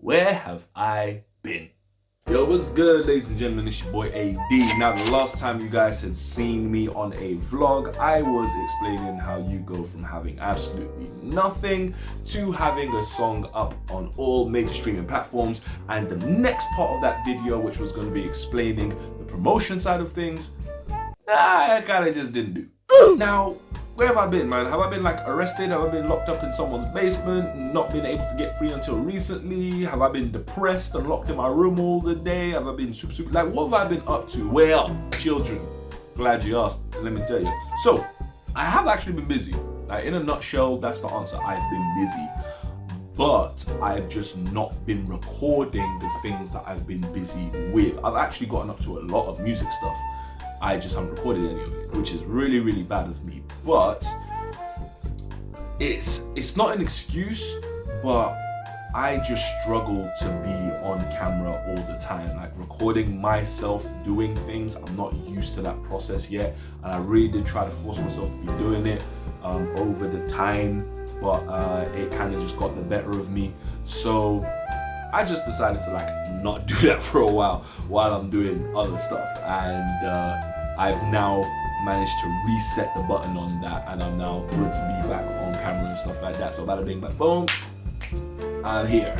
Where have I been? Yo, what's good, ladies and gentlemen? It's your boy AD. Now, the last time you guys had seen me on a vlog, I was explaining how you go from having absolutely nothing to having a song up on all major streaming platforms. And the next part of that video, which was going to be explaining the promotion side of things, I kind of just didn't do. Now, where have I been, man? Have I been like arrested? Have I been locked up in someone's basement and not been able to get free until recently? Have I been depressed and locked in my room all the day? Have I been super, like, what have I been up to? Well, children, glad you asked, let me tell you. So, I have actually been busy. Like, in a nutshell, that's the answer. I've been busy. But I've just not been recording the things that I've been busy with. I've actually gotten up to a lot of music stuff. I just haven't recorded any of it, which is really, really bad of me. But it's not an excuse, but I just struggle to be on camera all the time. Like recording myself doing things, I'm not used to that process yet. And I really did try to force myself to be doing it over the time, but it kind of just got the better of me. So I just decided to like not do that for a while I'm doing other stuff, and I've now managed to reset the button on that, and I'm now good to be back on camera and stuff like that. So bada bing, bada boom, I'm here.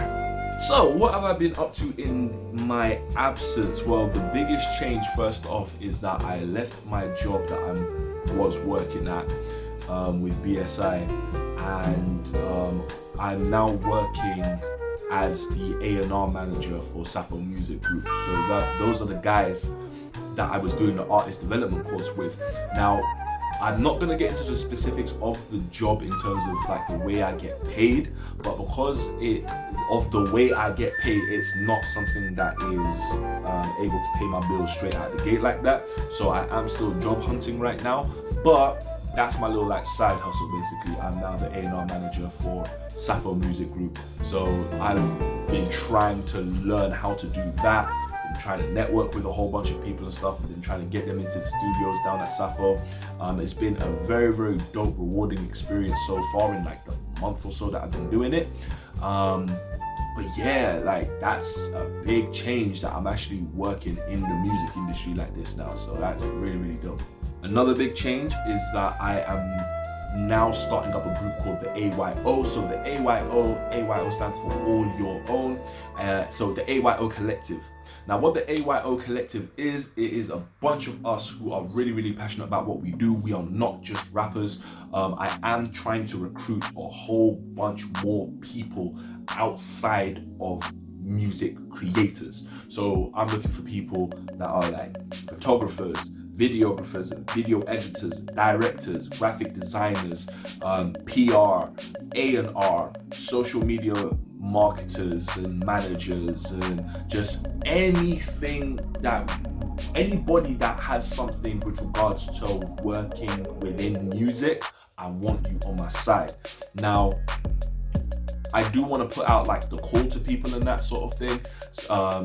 So what have I been up to in my absence? Well, the biggest change first off is that I left my job that I was working at with BSI, and I'm now working as the A&R manager for Sappho Music Group. So those are the guys that I was doing the artist development course with. Now, I'm not gonna get into the specifics of the job in terms of like the way I get paid, but because of the way I get paid, it's not something that is able to pay my bills straight out the gate like that. So I am still job hunting right now, but that's my little like side hustle basically. I'm now the A&R manager for Sappho Music Group. So I've been trying to learn how to do that, been trying to network with a whole bunch of people and stuff, and been trying to get them into the studios down at Sappho. It's been a very, very dope, rewarding experience so far in like the month or so that I've been doing it. But yeah, like that's a big change that I'm actually working in the music industry like this now. So that's really, really dope. Another big change is that I am now starting up a group called the AYO. So the AYO stands for All Your Own. So the AYO Collective. Now what the AYO Collective is, it is a bunch of us who are really, really passionate about what we do. We are not just rappers. I am trying to recruit a whole bunch more people outside of music creators. So I'm looking for people that are like photographers, videographers, video editors, directors, graphic designers, PR, A&R, social media marketers and managers, and just anybody that has something with regards to working within music. I want you on my side. Now, I do want to put out like the call to people and that sort of thing.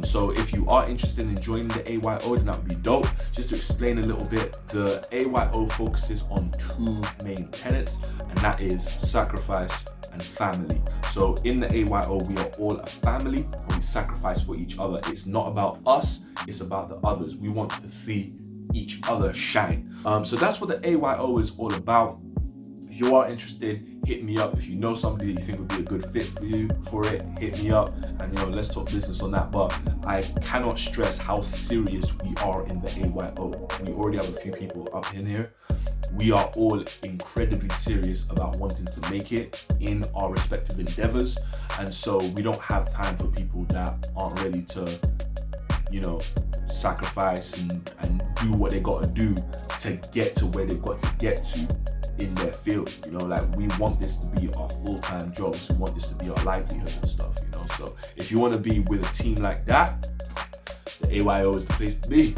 So if you are interested in joining the AYO, then that would be dope. Just to explain a little bit, the AYO focuses on two main tenets, and that is sacrifice and family. So in the AYO, we are all a family and we sacrifice for each other. It's not about us, it's about the others. We want to see each other shine. So that's what the AYO is all about. If you are interested, hit me up. If you know somebody that you think would be a good fit for you for it, hit me up, and let's talk business on that. But I cannot stress how serious we are in the AYO. We already have a few people up in here. We are all incredibly serious about wanting to make it in our respective endeavors, and so we don't have time for people that aren't ready to, sacrifice and do what they got to do to get to where they've got to get to in their field. Like we want this to be our full-time jobs. We want this to be our livelihood and stuff. So if you want to be with a team like that, the AYO is the place to be.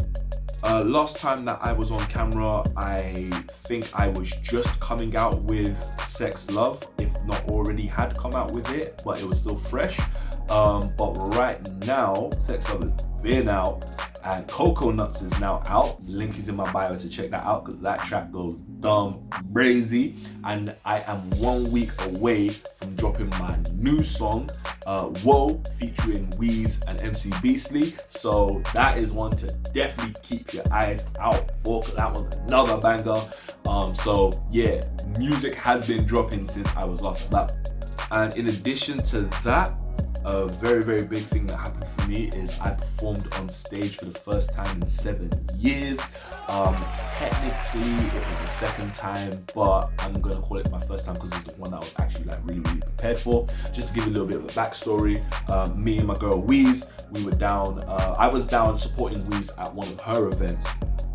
Last time that I was on camera, I think I was just coming out with Sex Love, if not already had come out with it, but it was still fresh. But right now, Sex Love has been out, and Cocoa Nuts is now out. The link is in my bio to check that out, because that track goes dumb crazy. And I am 1 week away from dropping my new song, Whoa, featuring Weez and MC Beastly. So that is one to definitely keep your eyes out for, because that was another banger. So yeah, music has been dropping since I was last back. And in addition to that, a very, very big thing that happened for me is I performed on stage for the first time in 7 years. Technically it was the second time, but I'm gonna call it my first time because it's the one that I was actually like really prepared for. Just to give you a little bit of a backstory, me and my girl Weez, we were down, I was down supporting Weez at one of her events,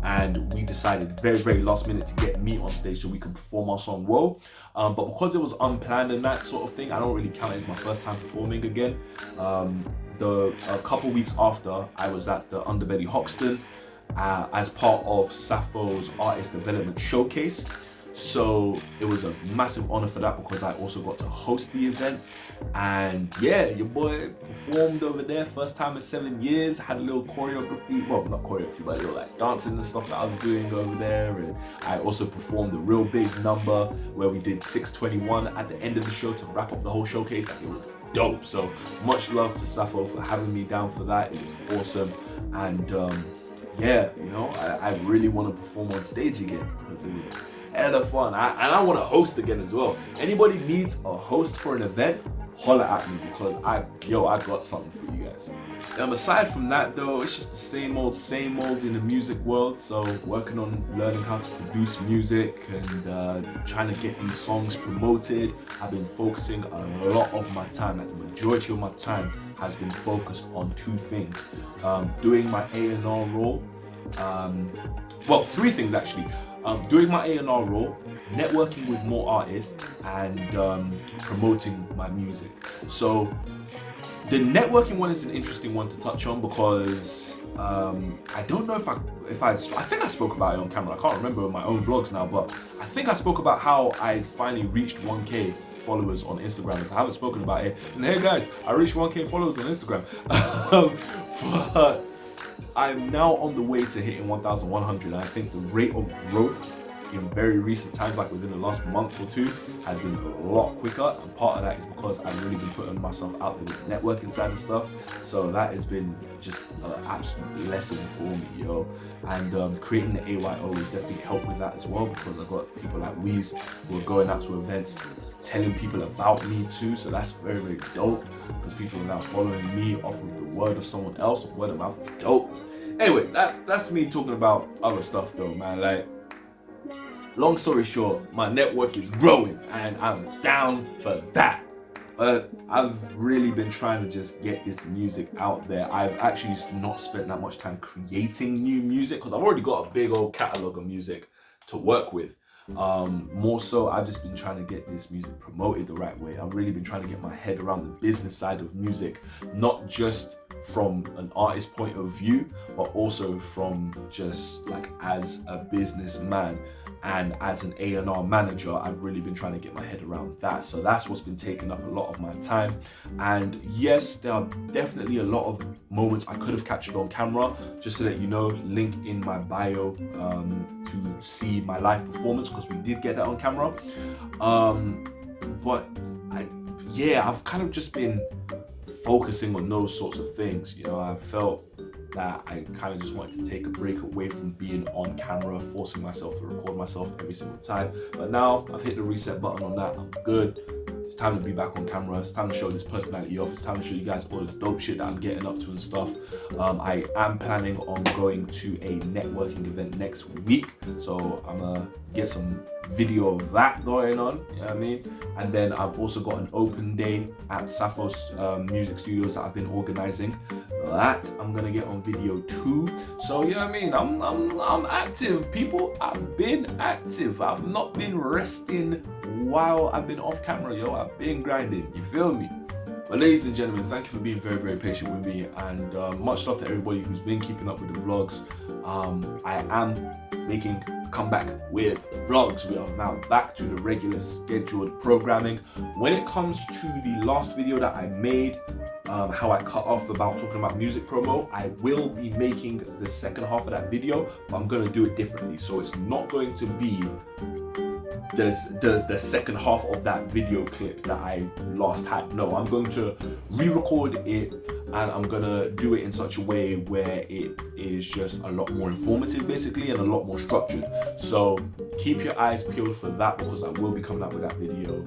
and we decided very, very last minute to get me on stage so we could perform our song Whoa. But because it was unplanned and that sort of thing, I don't really count it as my first time performing again. A couple weeks after, I was at the Underbelly Hoxton as part of Sappho's Artist Development Showcase. So it was a massive honor for that because I also got to host the event. And yeah, your boy performed over there, first time in 7 years, had a little choreography, well not choreography, but a little like dancing and stuff that I was doing over there. And I also performed a real big number where we did 621 at the end of the show to wrap up the whole showcase. Like, it was dope. So much love to Sappho for having me down for that. It was awesome. And yeah, you know, I really want to perform on stage again because it was hella fun. And I want to host again as well. Anybody needs a host for an event, holler at me because I got something for you guys. Aside from that though, it's just the same old in the music world. So working on learning how to produce music and trying to get these songs promoted. I've been focusing a lot of my time, like the majority of my time has been focused on 2 things. Doing my A&R role, well, 3 things actually. Doing my A&R role, networking with more artists, and promoting my music. So the networking one is an interesting one to touch on because I don't know if I think I spoke about it on camera. I can't remember my own vlogs now, but I think I spoke about how I finally reached 1K followers on Instagram. If I haven't spoken about it, and hey guys, I reached 1K followers on Instagram. But I'm now on the way to hitting 1,100, and I think the rate of growth in very recent times, like within the last month or 2, has been a lot quicker. And part of that is because I've really been putting myself out there with the networking side of stuff. So that has been just an absolute blessing for me, yo. And creating the AYO has definitely helped with that as well, because I've got people like Weez who are going out to events, telling people about me too. So that's very, very dope, because people are now following me off of the word of someone else. Word of mouth, dope. Anyway, that's me talking about other stuff though, man. Like, long story short, my network is growing and I'm down for that. I've really been trying to just get this music out there. I've actually not spent that much time creating new music because I've already got a big old catalog of music to work with. More so, I've just been trying to get this music promoted the right way. I've really been trying to get my head around the business side of music, not just from an artist point of view, but also from just like as a businessman and as an A&R manager. I've really been trying to get my head around that. So that's what's been taking up a lot of my time. And yes, there are definitely a lot of moments I could have captured on camera. Just to let you know, link in my bio to see my live performance, because we did get that on camera. But I've kind of just been focusing on those sorts of things. You know, I felt that I kind of just wanted to take a break away from being on camera, forcing myself to record myself every single time. But now I've hit the reset button on that. I'm good. It's time to be back on camera. It's time to show this personality off. It's time to show you guys all the dope shit that I'm getting up to and stuff. I am planning on going to a networking event next week, so I'm gonna get some video of that going on, you know what I mean? And then I've also got an open day at Sappho's music studios that I've been organizing. That I'm gonna get on video too. So you know what I mean? I'm active, people. I've been active. I've not been resting while I've been off camera, yo. I've been grinding, you feel me? But ladies and gentlemen, thank you for being very, very patient with me, and much love to everybody who's been keeping up with the vlogs. I am making a comeback with the vlogs. We are now back to the regular scheduled programming. When it comes to the last video that I made, how I cut off about talking about music promo, I will be making the second half of that video, but I'm going to do it differently. So it's not going to be the second half of that video clip that I last had. No, I'm going to re-record it, and I'm gonna do it in such a way where it is just a lot more informative basically, and a lot more structured. So keep your eyes peeled for that, because I will be coming out with that video,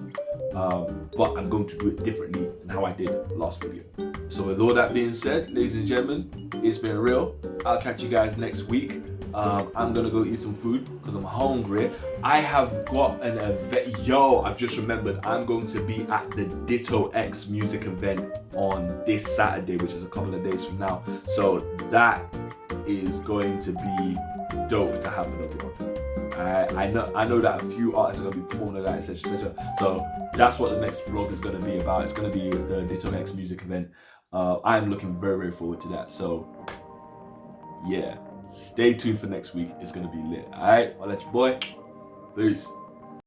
but I'm going to do it differently than how I did last video. So with all that being said, ladies and gentlemen, it's been real. I'll catch you guys next week. I'm gonna go eat some food because I'm hungry. I have got an event. Yo, I've just remembered, I'm going to be at the Ditto X music event on this Saturday, which is a couple of days from now. So that is going to be dope to have for the vlog. I know that a few artists are gonna be performing that, etc, etc. So that's what the next vlog is gonna be about. It's gonna be the Ditto X music event. I'm looking very, very forward to that. So yeah, stay tuned for next week. It's gonna be lit. All right, I'll let you boy. Peace.